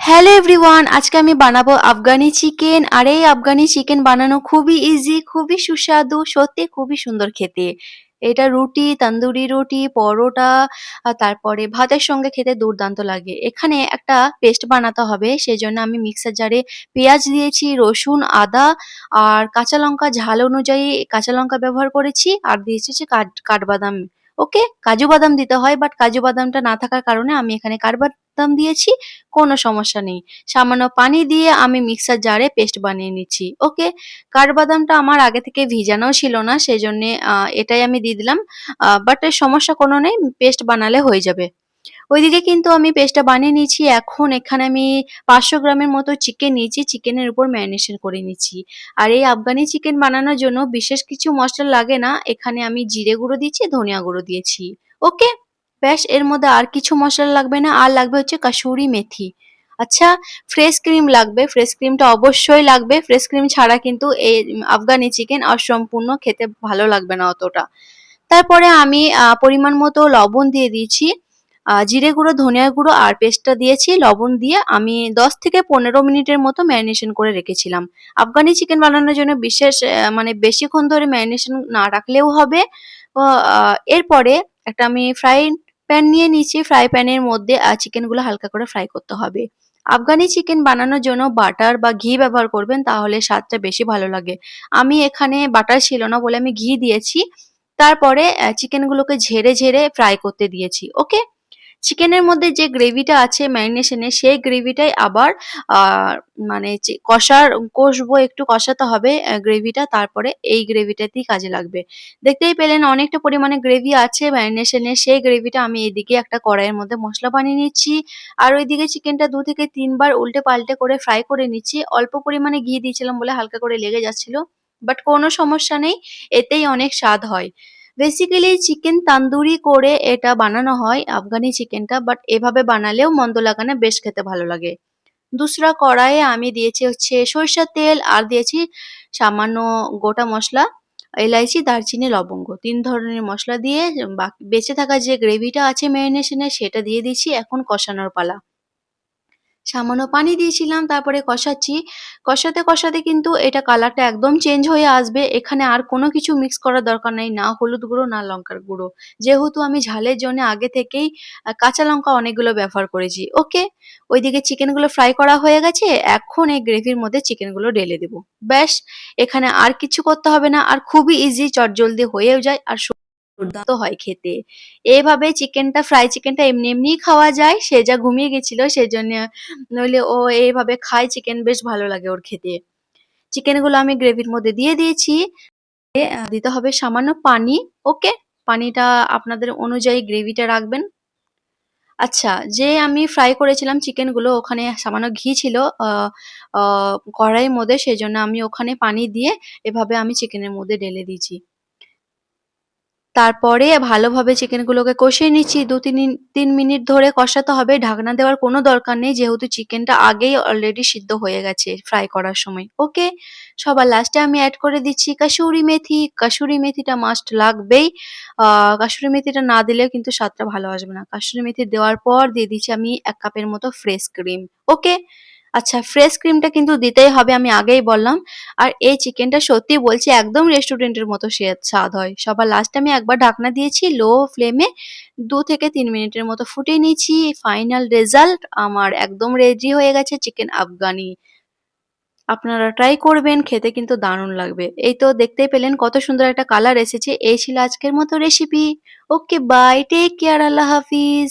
Hello everyone, আজকে আমি বানাবো আফগানি চিকেন। আর এই আফগানি চিকেন বানানো খুবই ইজি, খুবই সুস্বাদু, সত্যি খুবই সুন্দর খেতে। এটা রুটি, তন্দুরি রুটি, পরোটা তারপরে ভাতের সঙ্গে খেতে দুর্দান্ত লাগে। এখানে একটা পেস্ট বানাতে হবে, সেজন্য আমি মিক্সার জারে পেঁয়াজ দিয়েছি, রসুন, আদা আর কাঁচা লঙ্কা, ঝাল অনুযায়ী কাঁচা লঙ্কা ব্যবহার করেছি আর দিয়েছি হচ্ছে কাঠবাদাম। ওকে, কাজু বাদাম দিতে হয়, বাট কাজু বাদামটা না থাকার কারণে আমি এখানে কাঠবাদাম দিয়েছি। কোনো সমস্যা নেই। সামান্য পানি দিয়ে আমি মিক্সার জারে পেস্ট বানিয়ে নিচ্ছি। ওকে? কাঠবাদামটা আমার আগে থেকে ভিজানো ছিল না, সেজন্যে এটাই আমি দিয়ে দিলাম। বাট এর সমস্যা কোনো নেই, পেস্ট বানালে হয়ে যাবে। ওইদিকে কিন্তু আমি পেস্টটা বানিয়ে নিয়েছি। এখন এখানে আমি ৫০০ গ্রামের মতো চিকেন নিয়েছি। চিকেনের উপর ম্যারিনেশন করে নিচ্ছি। আর এই আফগানি চিকেন বানানোর জন্য বিশেষ কিছু মসলা লাগে না। এখানে আমি জিরে গুঁড়ো দিয়েছি, ধনিয়া গুঁড়ো দিয়েছি। ওকে? ব্যাস, এর মধ্যে আর কিছু মসলা লাগবে না। আর লাগবে হচ্ছে কাসুরি মেথি। আচ্ছা, ফ্রেশ ক্রিম লাগবে। ফ্রেশ ক্রিমটা অবশ্যই লাগবে। ফ্রেশ ক্রিম ছাড়া কিন্তু এই আফগানি চিকেন অসম্পূর্ণ, খেতে ভালো লাগবে না অতটা। তারপরে আমি পরিমাণ মতো লবণ দিয়ে দিয়েছি। জিরে গুঁড়ো, ধনিয়া গুঁড়ো আর পেস্টটা দিয়েছি। লবণ দিয়ে আমি ১০ থেকে ১৫ মিনিটের মতো ম্যারিনেশন করে রেখেছিলাম। আফগানি চিকেন বানানোর জন্য বিশেষ মানে বেশিক্ষণ ধরে ম্যারিনেশন না রাখলেও হবে। ও এরপরে একটা আমি ফ্রাই প্যান নিয়ে নিয়েছি। ফ্রাই প্যানের মধ্যে চিকেনগুলো হালকা করে ফ্রাই করতে হবে। আফগানি চিকেন বানানোর জন্য বাটার বা ঘি ব্যবহার করবেন, তাহলে স্বাদটা বেশি ভালো লাগে। আমি এখানে বাটার ছিল না বলে আমি ঘি দিয়েছি। তারপরে চিকেনগুলোকে ঝেড়ে ঝেড়ে ফ্রাই করতে দিয়েছি। ওকে? চিকেনের মধ্যে যে গ্রেভিটা আছে ম্যারিনেশনের, সেই গ্রেভিটাই আবার আ মানে কষবো, একটু কষাতে হবে গ্রেভিটা, তারপরে এই গ্রেভিটাতেই কাজে লাগবে। দেখতেই পেলেন অনেকটা পরিমাণে গ্রেভি আছে ম্যারিনেশনের, সেই গ্রেভিটা আমি এদিকে একটা কড়াইয়ের মধ্যে মসলা বানিয়ে নিচ্ছি। আর ওইদিকে চিকেনটা ২ থেকে ৩ বার উল্টে-পাল্টে করে ফ্রাই করে নিচ্ছি। অল্প পরিমাণে ঘি দিয়েছিলাম বলে হালকা করে লেগে যাচ্ছিল। বাট কোনো সমস্যা নেই, এতেই অনেক স্বাদ হয়। বেসিক্যালি চিকেন তান্দুরি করে এটা বানানো হয় আফগানি চিকেনটা, বাট এভাবে বানালেও মন্দ লাগে না, বেশ খেতে ভালো লাগে। দুসরা কড়াইয়ে আমি দিয়েছি হচ্ছে সরিষার তেল আর দিয়েছি সামান্য গোটা মসলা, এলাইচি, দারচিনি, লবঙ্গ। ৩ ধরনের মসলা দিয়ে বেঁচে থাকা যে গ্রেভিটা আছে ম্যারিনেশনের, সেটা দিয়ে দিচ্ছি। এখন কষানোর পালা। সামান্য পানি দিয়েছিলাম, তারপরে কষাচ্ছি। কষাতে, কষাতে কিন্তু এটা কালারটা একদম চেঞ্জ হয়ে আসবে। এখানে আর কোনো কিছু মিক্স করার দরকার নাই। না হলুদ গুঁড়ো, না লঙ্কার গুঁড়ো। যেহেতু আমি ঝালের জন্য আগে থেকেই কাঁচা লঙ্কা অনেকগুলো ব্যবহার করেছি। ওকে? ওইদিকে চিকেনগুলো ফ্রাই করা হয়ে গেছে। এখন এই গ্রেভির মধ্যে চিকেনগুলো ঢেলে দেব। ব্যাস! এখানে আর কিছু করতে হবে না। আর খুবই ইজি, চটজলদি হয়েও যায় আর দুর্দান্ত হয় খেতে। এভাবে ফ্রাই চিকেনটা এমনি এমনিই খাওয়া যায়। সে যা ঘুমিয়ে গেছিল সেজন্য, নইলে ও এইভাবে খায় চিকেন, বেশ ভালো লাগে ওর খেতে। চিকেনগুলো আমি গ্রেভির মধ্যে দিয়ে দিয়েছি। দিতে হবে সামান্য পানি। ওকে? পানিটা আপনাদের অনুযায়ী গ্রেভিটা রাখবেন। আচ্ছা, যে আমি ফ্রাই করেছিলাম চিকেনগুলো, ওখানে সামান্য ঘি ছিল আ আ কড়াইয়ের মধ্যে, সেজন্য আমি ওখানে পানি দিয়ে এভাবে আমি চিকেনের মধ্যে ঢেলে দিয়েছি। তারপরে ভালোভাবে চিকেনগুলোকে কষিয়ে নিচ্ছি। ৩ মিনিট ধরে কষাতে হবে। ঢাকনা দেওয়ার কোনো দরকার নেই, যেহেতু চিকেনটা আগেই অলরেডি সিদ্ধ হয়ে গেছে ফ্রাই করার সময়। ওকে? সবার লাস্টে আমি এড করে দিচ্ছি কাসুরি মেথি। কাসুরি মেথিটা মাস্ট লাগবেই। আ কাসুরি মেথিটা না দিলেও কিন্তু স্বাদটা ভালো আসবে না। কাসুরি মেথি দেওয়ার পর দিয়ে দিচ্ছি আমি ১ কাপের মতো ফ্রেশ ক্রিম। ওকে? আচ্ছা, ফ্রেশ ক্রিমটা কিন্তু দিতেই হবে, আমি আগেই বললাম। আর এই চিকেনটা সত্যি বলছি একদম রেস্টুরেন্টের মতো স্বাদ হয়। সবার লাস্টে আমি একবার ঢাকনা দিয়েছি লো ফ্লেমে, ২ থেকে ৩ মিনিটের মতো ফুটিয়ে নিয়েছি। ফাইনাল রেজাল্ট আমার একদম রেডি হয়ে গেছে চিকেন আফগানি। আপনারা ট্রাই করবেন, খেতে কিন্তু দারুণ লাগবে। এই তো দেখতেই পেলেন কত সুন্দর একটা কালার এসেছে। এই ছিল আজকের মতো recipe. Okay, bye, take care, আল্লাহ হাফিজ।